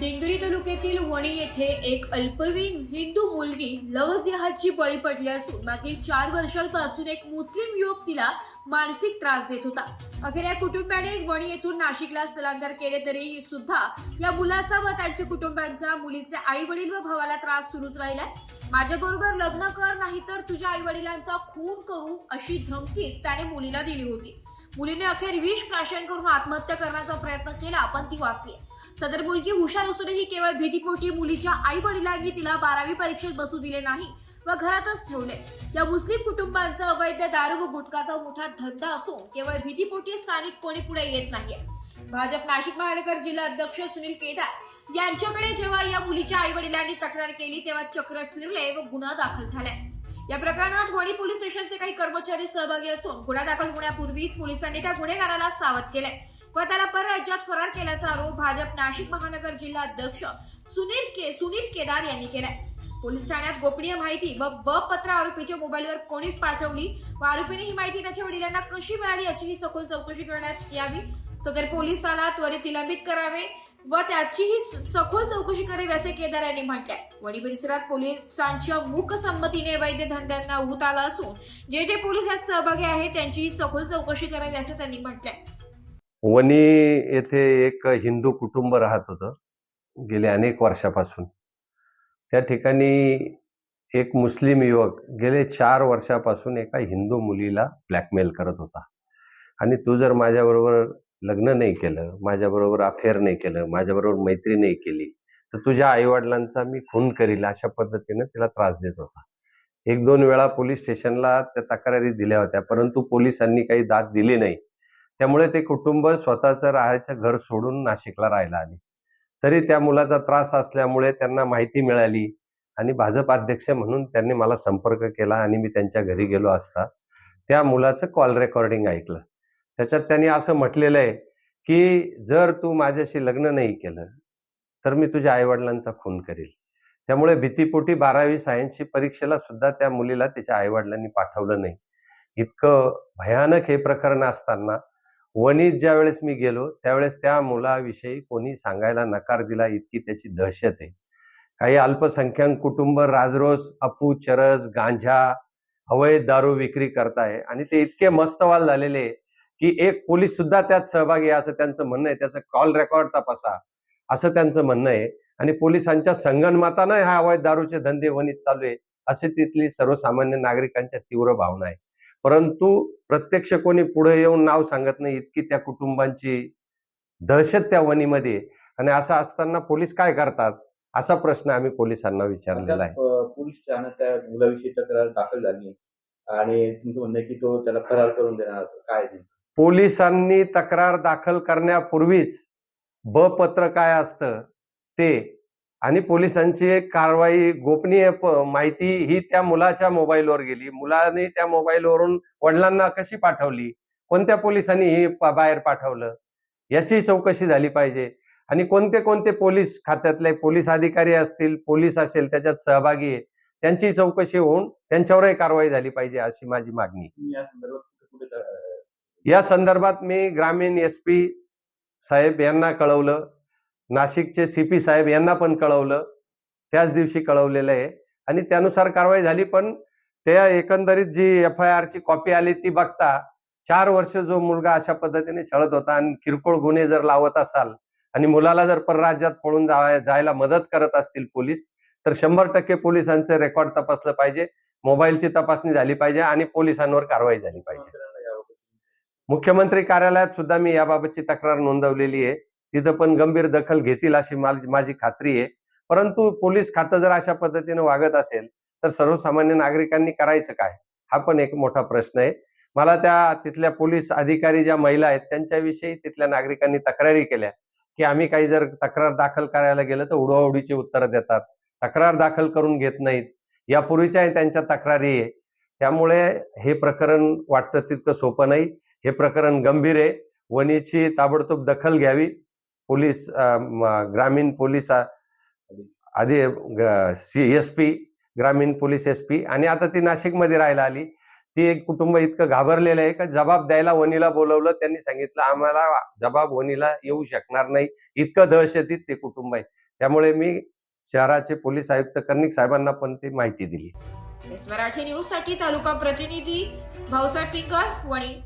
दिंडोरी तालुक्यातील वणी येथे एक अल्पवयीन हिंदू मुलगी लव्ह जिहादची बळी पडली असून मागील 4 वर्षांपासून एक मुस्लिम युवक तिला मानसिक त्रास देत होता। अखेर या कुटुंबाने वणी येथून नाशिकला स्थलांतर केले तरी सुद्धा या मुलाचा व त्यांच्या कुटुंबांचा मुलीचे आई वडील व भावाला त्रास सुरूच राहिलाय। माझ्याबरोबर लग्न कर नाहीतर तुझ्या आई वडिलांचा खून करू अशी धमकीच त्याने मुलीला दिली होती। मुलीने अखेर विष प्राशन करून आत्महत्या करण्याचा प्रयत्न केला, पण ती वाचली। सदर मुलगी हुशार असूनही केवळ भीतीपोटी मुलीच्या आई वडिलांनी तिला 12वी परीक्षेत बसू दिले नाही व घरातच ठेवले। या मुस्लिम कुटुंबांचा अवैध दारू व गुटखाचा मोठा धंदा असून केवळ भीतीपोटी स्थानिक कोणी पुढे येत नाहीये। भाजप नाशिक महानगर जिल्हा अध्यक्ष सुनील केदार यांच्याकडे जेव्हा या मुलीच्या आई वडिलांनी तक्रार केली तेव्हा चक्र फिरले व गुन्हा दाखल झालाय। या प्रकरणात वणी पोलीस स्टेशनचे काही कर्मचारी सहभागी असून गुन्हा दाखल होण्यापूर्वीच पोलिसांनी त्या गुन्हेगाराला सावध केले व त्याला परराज्यात फरार केल्याचा आरोप भाजप नाशिक महानगर जिल्हा अध्यक्ष सुनील केदार यांनी केलाय। पोलीस ठाण्यात गोपनीय माहिती व पत्र आरोपीच्या मोबाईलवर कोणी पाठवली व आरोपीने ही माहिती त्याच्या वडिलांना कशी मिळाली याचीही सखोल चौकशी करण्यात यावी। सदर पोलिसाला त्वरित निलंबित करावे व त्याचीही सखोल चौकशी करावी असे केदार यांनी म्हटले। वणी परिसरात पोलिसांच्या मूक संमतीने वैध धंद्यांना ऊत आला असून जे पोलीस यात सहभागी आहेत त्यांचीही सखोल चौकशी करावी असे त्यांनी म्हटले। वणी येथे एक हिंदू कुटुंब राहत होतं गेल्या अनेक वर्षापासून। त्या ठिकाणी एक मुस्लिम युवक गेले 4 वर्षापासून एका हिंदू मुलीला ब्लॅकमेल करत होता आणि तू जर माझ्याबरोबर लग्न नाही केलं, माझ्याबरोबर अफेअर नाही केलं, माझ्याबरोबर मैत्री नाही केली तर तुझ्या आईवडिलांचा मी खून करील अशा पद्धतीने तिला त्रास देत होता। 1-2 वेळा पोलीस स्टेशनला त्या तक्रारी दिल्या होत्या, परंतु पोलिसांनी काही दाद दिली नाही। त्यामुळे ते कुटुंब स्वतःचं राहायचं घर सोडून नाशिकला राहायला आले। तरी त्या मुलाचा त्रास असल्यामुळे त्यांना माहिती मिळाली आणि भाजप अध्यक्ष म्हणून त्यांनी मला संपर्क केला आणि मी त्यांच्या घरी गेलो असता त्या मुलाचं कॉल रेकॉर्डिंग ऐकलं। त्याच्यात त्यांनी असं म्हटलेलं आहे की जर तू माझ्याशी लग्न नाही केलं तर मी तुझ्या आईवडिलांचा खून करेल। त्यामुळे भीतीपोटी 12वी सायन्सची परीक्षेला सुद्धा त्या मुलीला तिच्या आईवडिलांनी पाठवलं नाही। इतकं भयानक हे प्रकरण असताना वणीत ज्या वेळेस मी गेलो त्यावेळेस त्या मुलाविषयी कोणी सांगायला नकार दिला, इतकी त्याची दहशत आहे। काही अल्पसंख्याक कुटुंब राजरोस अफू चरस गांजा अवैध दारू विक्री करताय आणि ते इतके मस्तवाल झालेले की एक पोलीस सुद्धा त्यात सहभागी आहे असं त्यांचं म्हणणं आहे। त्याचं कॉल रेकॉर्ड तपासा असं त्यांचं म्हणणं आहे आणि पोलिसांच्या संगनमतानं हा अवैध दारूचे धंदे वणीत चालू आहे असे तिथली सर्वसामान्य नागरिकांच्या तीव्र भावना आहे। परंतु प्रत्यक्ष कोणी पुढे येऊन नाव सांगत नाही, इतकी त्या कुटुंबांची दहशत त्या वणीमध्ये। आणि असं असताना पोलीस काय करतात असा प्रश्न आम्ही पोलिसांना विचारलेला आहे। पोलीस ठाण्यात त्या मुलाविषयी तक्रार दाखल झाली आणि तुमचं म्हणणं आहे की तो त्याला फरार करून देणार, काय ते? पोलिसांनी तक्रार दाखल करण्यापूर्वीच पत्र काय असतं ते आणि पोलिसांची एक कारवाई गोपनीय माहिती ही त्या मुलाच्या मोबाईलवर गेली। मुलाने त्या मोबाईलवरून वडिलांना कशी पाठवली, कोणत्या पोलिसांनी ही बाहेर पाठवलं याची चौकशी झाली पाहिजे आणि कोणते पोलीस खात्यातले पोलीस अधिकारी असतील, पोलीस असेल त्याच्यात सहभागी आहे त्यांची चौकशी होऊन त्यांच्यावरही कारवाई झाली पाहिजे अशी माझी मागणी। या संदर्भात मी ग्रामीण SP साहेब यांना कळवलं, नाशिकचे CP साहेब यांना पण कळवलं, त्याच दिवशी कळवलेलं आहे आणि त्यानुसार कारवाई झाली। पण त्या एकंदरीत जी FIR ची कॉपी आली ती बघता 4 वर्ष जो मुलगा अशा पद्धतीने छळत होता आणि किरकोळ गुन्हे जर लावत असाल आणि मुलाला जर परराज्यात पळून जायला मदत करत असतील पोलीस तर 100% पोलिसांचं रेकॉर्ड तपासलं पाहिजे, मोबाईलची तपासणी झाली पाहिजे आणि पोलिसांवर कारवाई झाली पाहिजे। मुख्यमंत्री कार्यालयात सुद्धा मी याबाबतची तक्रार नोंदवलेली आहे, तिथं पण गंभीर दखल घेतील अशी माझी खात्री आहे। परंतु पोलीस खातं जर अशा पद्धतीने वागत असेल तर सर्वसामान्य नागरिकांनी करायचं काय हा पण एक मोठा प्रश्न आहे। मला त्या तिथल्या पोलीस अधिकारी ज्या महिला आहेत त्यांच्याविषयी तिथल्या नागरिकांनी तक्रारी केल्या की आम्ही काही जर तक्रार दाखल करायला गेलं तर उडवाउडीची उत्तरं देतात, तक्रार दाखल करून घेत नाहीत, यापूर्वीच्याही त्यांच्या तक्रारी आहे। त्यामुळे हे प्रकरण वाटतं तितकं सोपं नाही, हे प्रकरण गंभीर आहे। वणीची ताबडतोब दखल घ्यावी। पोलीस ग्रामीण पोलीस आधी SP ग्रामीण पोलीस SP आणि आता ती नाशिकमध्ये राहायला आली, ती एक कुटुंब इतकं घाबरलेलं आहे की जबाब द्यायला वणीला बोलवलं, त्यांनी सांगितलं आम्हाला जबाब वणीला येऊ शकणार नाही, इतकं दहशतीत ते कुटुंब आहे। त्यामुळे मी शहराचे पोलीस आयुक्त कर्णिक साहेबांना पण ती माहिती दिली. मराठी न्यूज साठी तालुका प्रतिनिधी भाऊसाहेब पिंगळ, वणी.